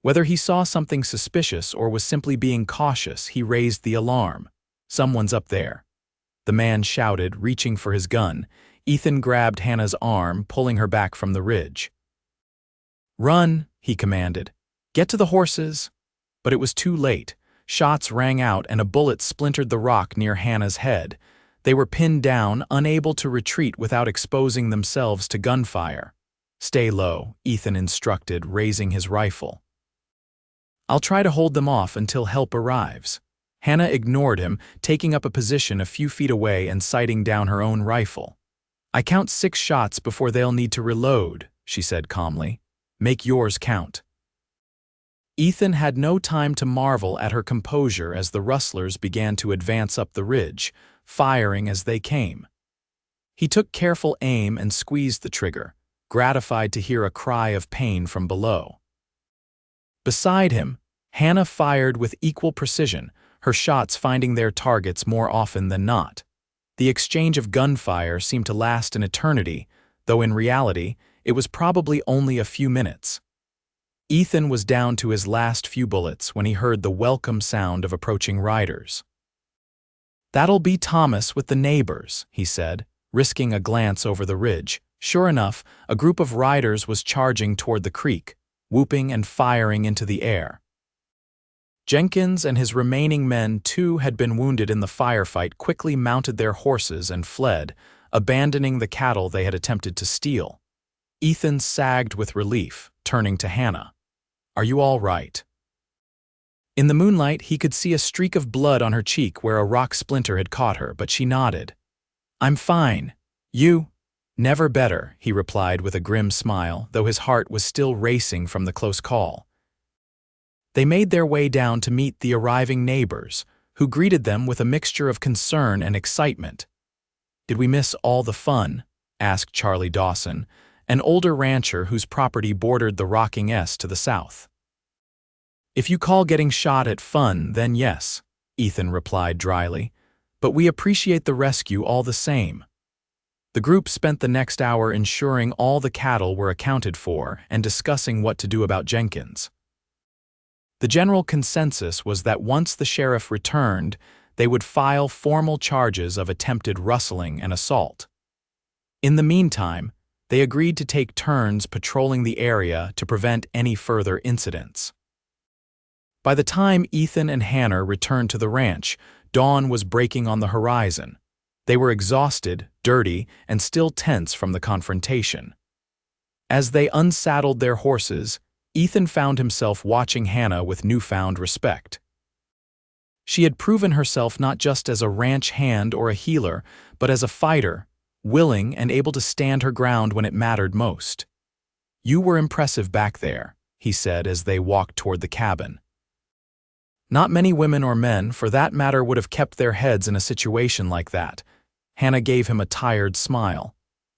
Whether he saw something suspicious or was simply being cautious, he raised the alarm. "Someone's up there," the man shouted, reaching for his gun. Ethan grabbed Hannah's arm, pulling her back from the ridge. "Run," he commanded. "Get to the horses." But it was too late. Shots rang out and a bullet splintered the rock near Hannah's head. They were pinned down, unable to retreat without exposing themselves to gunfire. "Stay low," Ethan instructed, raising his rifle. "I'll try to hold them off until help arrives." Hannah ignored him, taking up a position a few feet away and sighting down her own rifle. "I count 6 shots before they'll need to reload," she said calmly. "Make yours count." Ethan had no time to marvel at her composure as the rustlers began to advance up the ridge, firing as they came. He took careful aim and squeezed the trigger, gratified to hear a cry of pain from below. Beside him, Hannah fired with equal precision, her shots finding their targets more often than not. The exchange of gunfire seemed to last an eternity, though in reality, it was probably only a few minutes. Ethan was down to his last few bullets when he heard the welcome sound of approaching riders. "That'll be Thomas with the neighbors," he said, risking a glance over the ridge. Sure enough, a group of riders was charging toward the creek, whooping and firing into the air. Jenkins and his remaining men, too, had been wounded in the firefight, quickly mounted their horses and fled, abandoning the cattle they had attempted to steal. Ethan sagged with relief, turning to Hannah. "Are you all right?" In the moonlight, he could see a streak of blood on her cheek where a rock splinter had caught her, but she nodded. "I'm fine. You?" "Never better," he replied with a grim smile, though his heart was still racing from the close call. They made their way down to meet the arriving neighbors, who greeted them with a mixture of concern and excitement. "Did we miss all the fun?" asked Charlie Dawson, an older rancher whose property bordered the rocking S to the south. "If you call getting shot at fun, then yes," Ethan replied dryly, "but we appreciate the rescue all the same." The group spent the next hour ensuring all the cattle were accounted for and discussing what to do about Jenkins. The general consensus was that once the sheriff returned, they would file formal charges of attempted rustling and assault. In the meantime, they agreed to take turns patrolling the area to prevent any further incidents. By the time Ethan and Hannah returned to the ranch, dawn was breaking on the horizon. They were exhausted, dirty, and still tense from the confrontation. As they unsaddled their horses, Ethan found himself watching Hannah with newfound respect. She had proven herself not just as a ranch hand or a healer, but as a fighter, willing and able to stand her ground when it mattered most. "You were impressive back there," he said as they walked toward the cabin. "Not many women or men, for that matter, would have kept their heads in a situation like that." Hannah gave him a tired smile.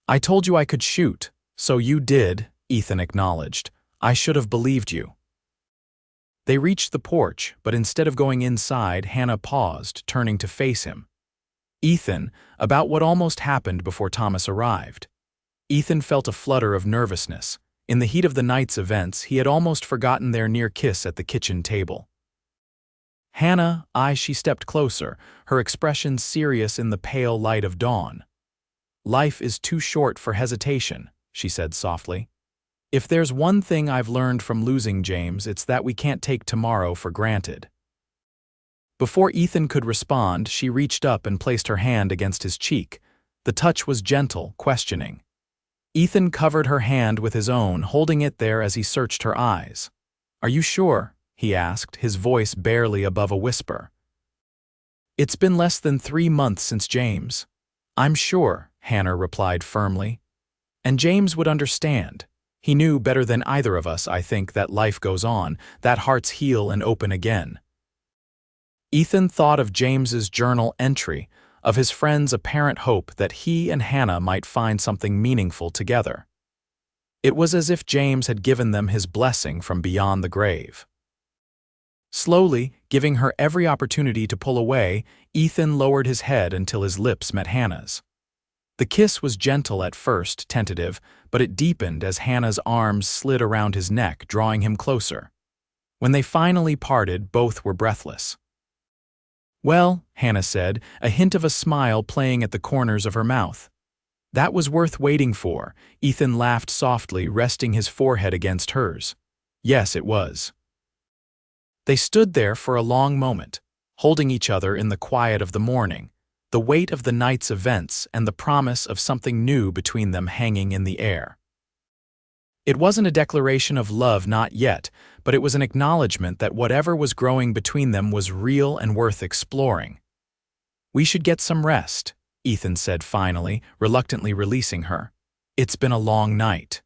"I told you I could shoot." "So you did," Ethan acknowledged. "I should have believed you." They reached the porch, but instead of going inside, Hannah paused, turning to face him. "Ethan, about what almost happened before Thomas arrived." Ethan felt a flutter of nervousness. In the heat of the night's events, he had almost forgotten their near kiss at the kitchen table. Hannah, she stepped closer, her expression serious in the pale light of dawn. "Life is too short for hesitation," she said softly. "If there's one thing I've learned from losing James, it's that we can't take tomorrow for granted." Before Ethan could respond, she reached up and placed her hand against his cheek. The touch was gentle, questioning. Ethan covered her hand with his own, holding it there as he searched her eyes. "Are you sure?" he asked, his voice barely above a whisper. "It's been less than 3 months since James." "I'm sure," Hannah replied firmly. "And James would understand. He knew better than either of us, I think, that life goes on, that hearts heal and open again." Ethan thought of James's journal entry, of his friend's apparent hope that he and Hannah might find something meaningful together. It was as if James had given them his blessing from beyond the grave. Slowly, giving her every opportunity to pull away, Ethan lowered his head until his lips met Hannah's. The kiss was gentle at first, tentative, but it deepened as Hannah's arms slid around his neck, drawing him closer. When they finally parted, both were breathless. "Well," Hannah said, a hint of a smile playing at the corners of her mouth. "That was worth waiting for." Ethan laughed softly, resting his forehead against hers. "Yes, it was." They stood there for a long moment, holding each other in the quiet of the morning, the weight of the night's events and the promise of something new between them hanging in the air. It wasn't a declaration of love, not yet, but it was an acknowledgement that whatever was growing between them was real and worth exploring. "We should get some rest," Ethan said finally, reluctantly releasing her. "It's been a long night."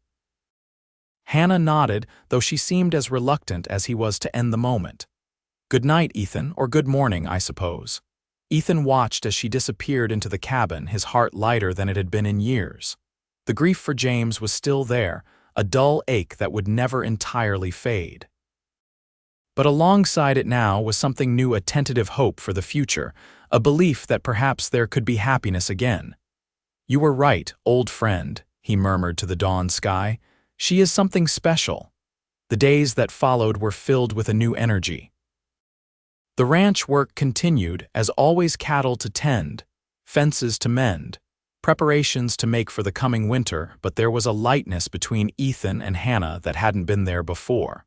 Hannah nodded, though she seemed as reluctant as he was to end the moment. "Good night, Ethan, or good morning, I suppose." Ethan watched as she disappeared into the cabin, his heart lighter than it had been in years. The grief for James was still there, a dull ache that would never entirely fade. But alongside it now was something new, a tentative hope for the future, a belief that perhaps there could be happiness again. "You were right, old friend," he murmured to the dawn sky. "She is something special." The days that followed were filled with a new energy. The ranch work continued, as always, cattle to tend, fences to mend, preparations to make for the coming winter, but there was a lightness between Ethan and Hannah that hadn't been there before.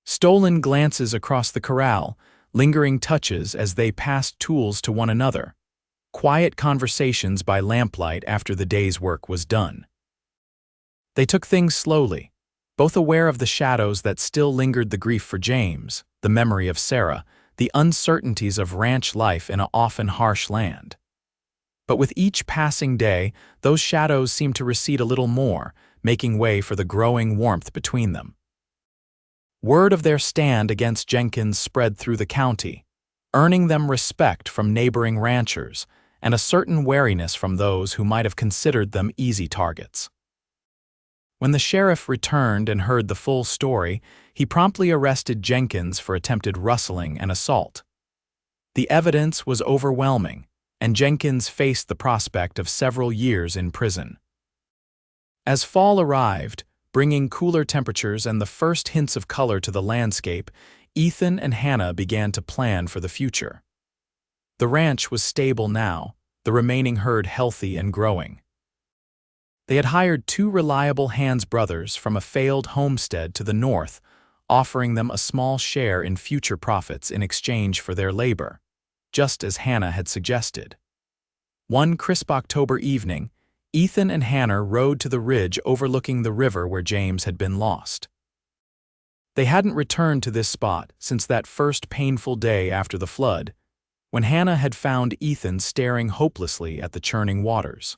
Stolen glances across the corral, lingering touches as they passed tools to one another, quiet conversations by lamplight after the day's work was done. They took things slowly, both aware of the shadows that still lingered, the grief for James, the memory of Sarah, the uncertainties of ranch life in an often harsh land. But with each passing day, those shadows seemed to recede a little more, making way for the growing warmth between them. Word of their stand against Jenkins spread through the county, earning them respect from neighboring ranchers and a certain wariness from those who might have considered them easy targets. When the sheriff returned and heard the full story, he promptly arrested Jenkins for attempted rustling and assault. The evidence was overwhelming, and Jenkins faced the prospect of several years in prison. As fall arrived, bringing cooler temperatures and the first hints of color to the landscape, Ethan and Hannah began to plan for the future. The ranch was stable now, the remaining herd healthy and growing. They had hired 2 reliable Hands brothers from a failed homestead to the north, offering them a small share in future profits in exchange for their labor, just as Hannah had suggested. One crisp October evening, Ethan and Hannah rode to the ridge overlooking the river where James had been lost. They hadn't returned to this spot since that first painful day after the flood, when Hannah had found Ethan staring hopelessly at the churning waters.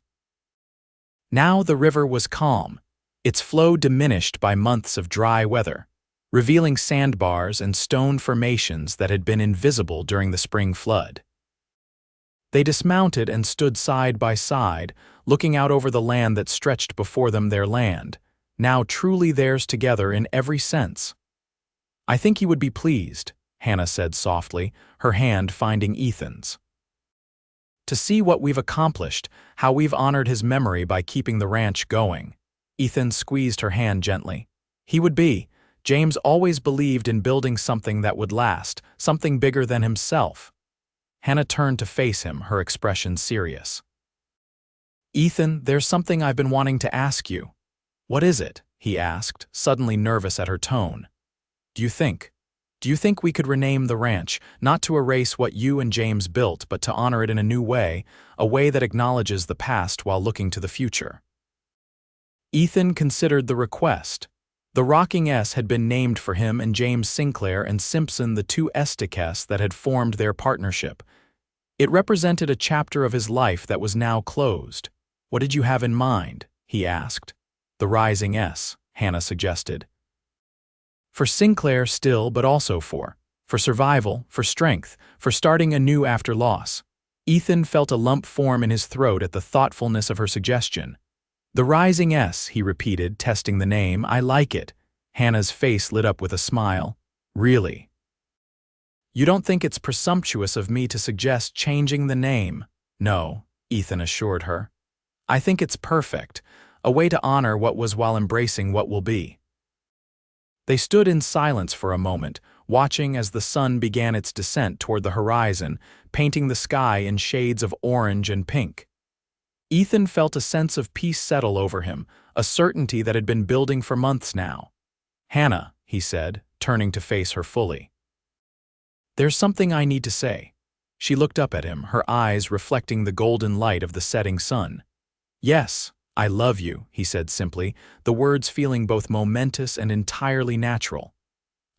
Now the river was calm, its flow diminished by months of dry weather, revealing sandbars and stone formations that had been invisible during the spring flood. They dismounted and stood side by side, looking out over the land that stretched before them, their land, now truly theirs together in every sense. "I think he would be pleased," Hannah said softly, her hand finding Ethan's. "To see what we've accomplished, how we've honored his memory by keeping the ranch going." Ethan squeezed her hand gently. "He would be. James always believed in building something that would last, something bigger than himself." Hannah turned to face him, her expression serious. "Ethan, there's something I've been wanting to ask you." "What is it?" he asked, suddenly nervous at her tone. Do you think we could rename the ranch, not to erase what you and James built, but to honor it in a new way, a way that acknowledges the past while looking to the future?" Ethan considered the request. The Rocking S had been named for him and James Sinclair and Simpson, the 2 estiques that had formed their partnership. It represented a chapter of his life that was now closed. "What did you have in mind?" he asked. "The Rising S," Hannah suggested. "For Sinclair still, but also for survival, for strength, for starting anew after loss." Ethan felt a lump form in his throat at the thoughtfulness of her suggestion. "The Rising S," he repeated, testing the name. "I like it." Hannah's face lit up with a smile. "Really? You don't think it's presumptuous of me to suggest changing the name?" "No," Ethan assured her. "I think it's perfect, a way to honor what was while embracing what will be." They stood in silence for a moment, watching as the sun began its descent toward the horizon, painting the sky in shades of orange and pink. Ethan felt a sense of peace settle over him, a certainty that had been building for months now. "Hannah," he said, turning to face her fully. "There's something I need to say." She looked up at him, her eyes reflecting the golden light of the setting sun. "Yes, I love you," he said simply, the words feeling both momentous and entirely natural.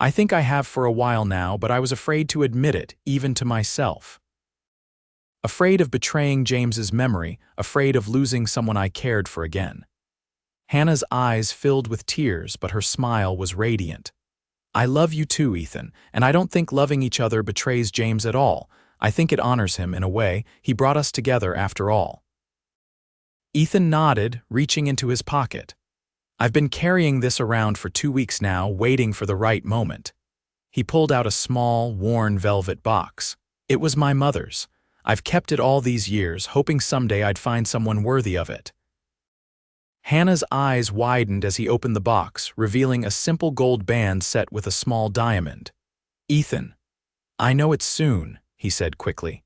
"I think I have for a while now, but I was afraid to admit it, even to myself. Afraid of betraying James's memory, afraid of losing someone I cared for again." Hannah's eyes filled with tears, but her smile was radiant. "I love you too, Ethan, and I don't think loving each other betrays James at all. I think it honors him in a way. He brought us together after all." Ethan nodded, reaching into his pocket. "I've been carrying this around for 2 weeks now, waiting for the right moment." He pulled out a small, worn velvet box. "It was my mother's. I've kept it all these years, hoping someday I'd find someone worthy of it." Hannah's eyes widened as he opened the box, revealing a simple gold band set with a small diamond. "Ethan, I know it's soon," he said quickly.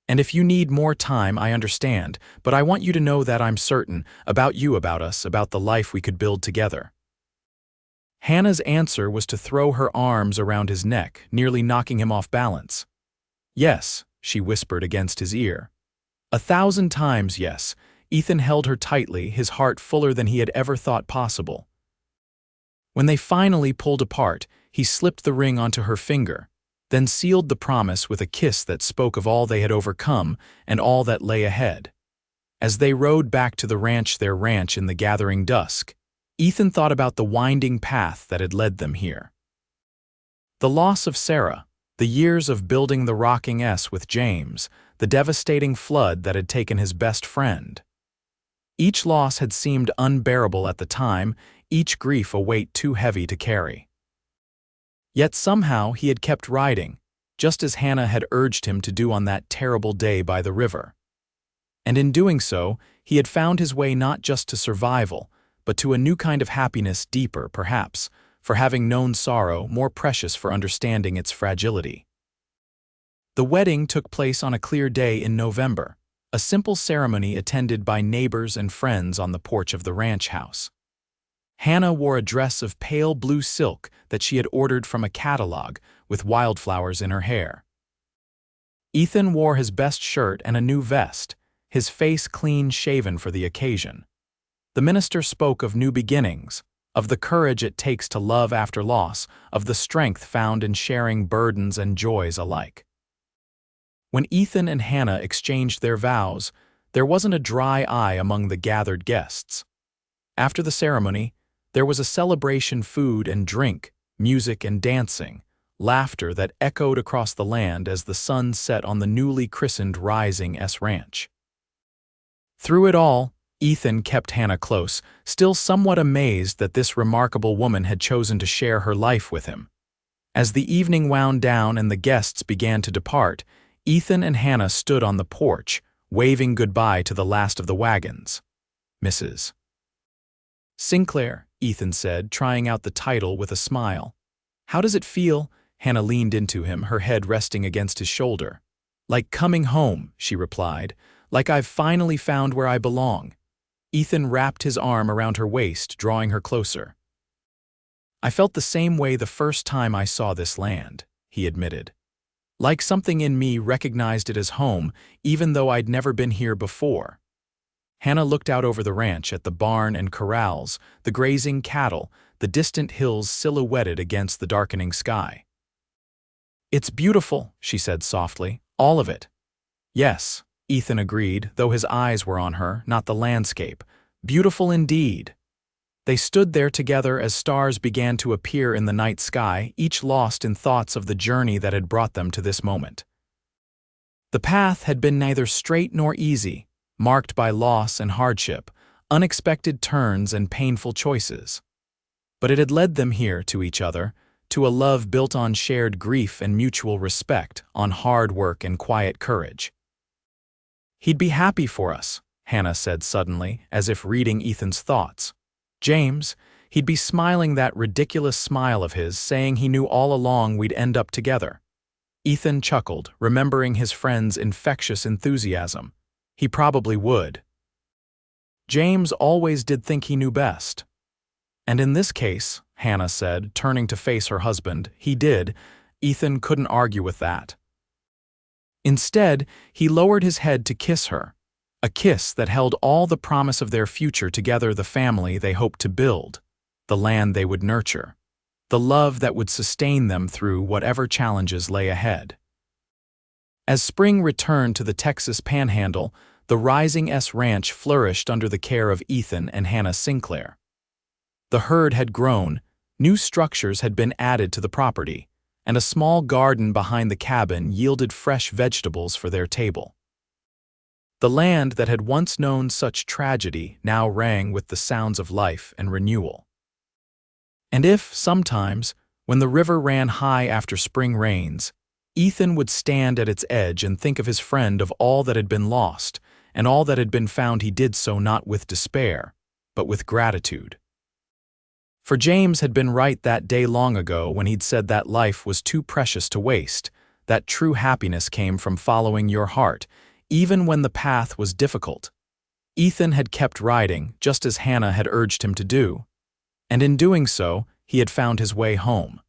"And if you need more time, I understand, but I want you to know that I'm certain about you, about us, about the life we could build together." Hannah's answer was to throw her arms around his neck, nearly knocking him off balance. "Yes," she whispered against his ear. 1,000 times yes. Ethan held her tightly, his heart fuller than he had ever thought possible. When they finally pulled apart, he slipped the ring onto her finger, then sealed the promise with a kiss that spoke of all they had overcome and all that lay ahead. As they rode back to their ranch in the gathering dusk, Ethan thought about the winding path that had led them here. The loss of Sarah, the years of building the rocking S with James, the devastating flood that had taken his best friend. Each loss had seemed unbearable at the time, each grief a weight too heavy to carry. Yet somehow he had kept riding, just as Hannah had urged him to do on that terrible day by the river. And in doing so, he had found his way not just to survival, but to a new kind of happiness, deeper, perhaps, for having known sorrow, more precious for understanding its fragility. The wedding took place on a clear day in November, a simple ceremony attended by neighbors and friends on the porch of the ranch house. Hannah wore a dress of pale blue silk that she had ordered from a catalog, with wildflowers in her hair. Ethan wore his best shirt and a new vest, his face clean-shaven for the occasion. The minister spoke of new beginnings, of the courage it takes to love after loss, of the strength found in sharing burdens and joys alike. When Ethan and Hannah exchanged their vows, there wasn't a dry eye among the gathered guests. After the ceremony, there was a celebration, food and drink, music and dancing, laughter that echoed across the land as the sun set on the newly christened Rising S Ranch. Through it all, Ethan kept Hannah close, still somewhat amazed that this remarkable woman had chosen to share her life with him. As the evening wound down and the guests began to depart, Ethan and Hannah stood on the porch, waving goodbye to the last of the wagons. "Mrs. Sinclair," Ethan said, trying out the title with a smile. "How does it feel?" Hannah leaned into him, her head resting against his shoulder. "Like coming home," she replied. "Like I've finally found where I belong." Ethan wrapped his arm around her waist, drawing her closer. "I felt the same way the first time I saw this land," he admitted. "Like something in me recognized it as home, even though I'd never been here before." Hannah looked out over the ranch at the barn and corrals, the grazing cattle, the distant hills silhouetted against the darkening sky. "It's beautiful," she said softly, "all of it." "Yes," Ethan agreed, though his eyes were on her, not the landscape. "Beautiful indeed." They stood there together as stars began to appear in the night sky, each lost in thoughts of the journey that had brought them to this moment. The path had been neither straight nor easy, marked by loss and hardship, unexpected turns and painful choices. But it had led them here to each other, to a love built on shared grief and mutual respect, on hard work and quiet courage. "He'd be happy for us," Hannah said suddenly, as if reading Ethan's thoughts. "James, he'd be smiling that ridiculous smile of his, saying he knew all along we'd end up together." Ethan chuckled, remembering his friend's infectious enthusiasm. "He probably would." James always did think he knew best. "And in this case," Hannah said, turning to face her husband, "he did." Ethan couldn't argue with that. Instead, he lowered his head to kiss her, a kiss that held all the promise of their future together, the family they hoped to build, the land they would nurture, the love that would sustain them through whatever challenges lay ahead. As spring returned to the Texas Panhandle, the Rising S Ranch flourished under the care of Ethan and Hannah Sinclair. The herd had grown, new structures had been added to the property, and a small garden behind the cabin yielded fresh vegetables for their table. The land that had once known such tragedy now rang with the sounds of life and renewal. And if, sometimes, when the river ran high after spring rains, Ethan would stand at its edge and think of his friend, of all that had been lost, and all that had been found, he did so not with despair, but with gratitude. For James had been right that day long ago when he'd said that life was too precious to waste, that true happiness came from following your heart, even when the path was difficult. Ethan had kept riding, just as Hannah had urged him to do, and in doing so, he had found his way home.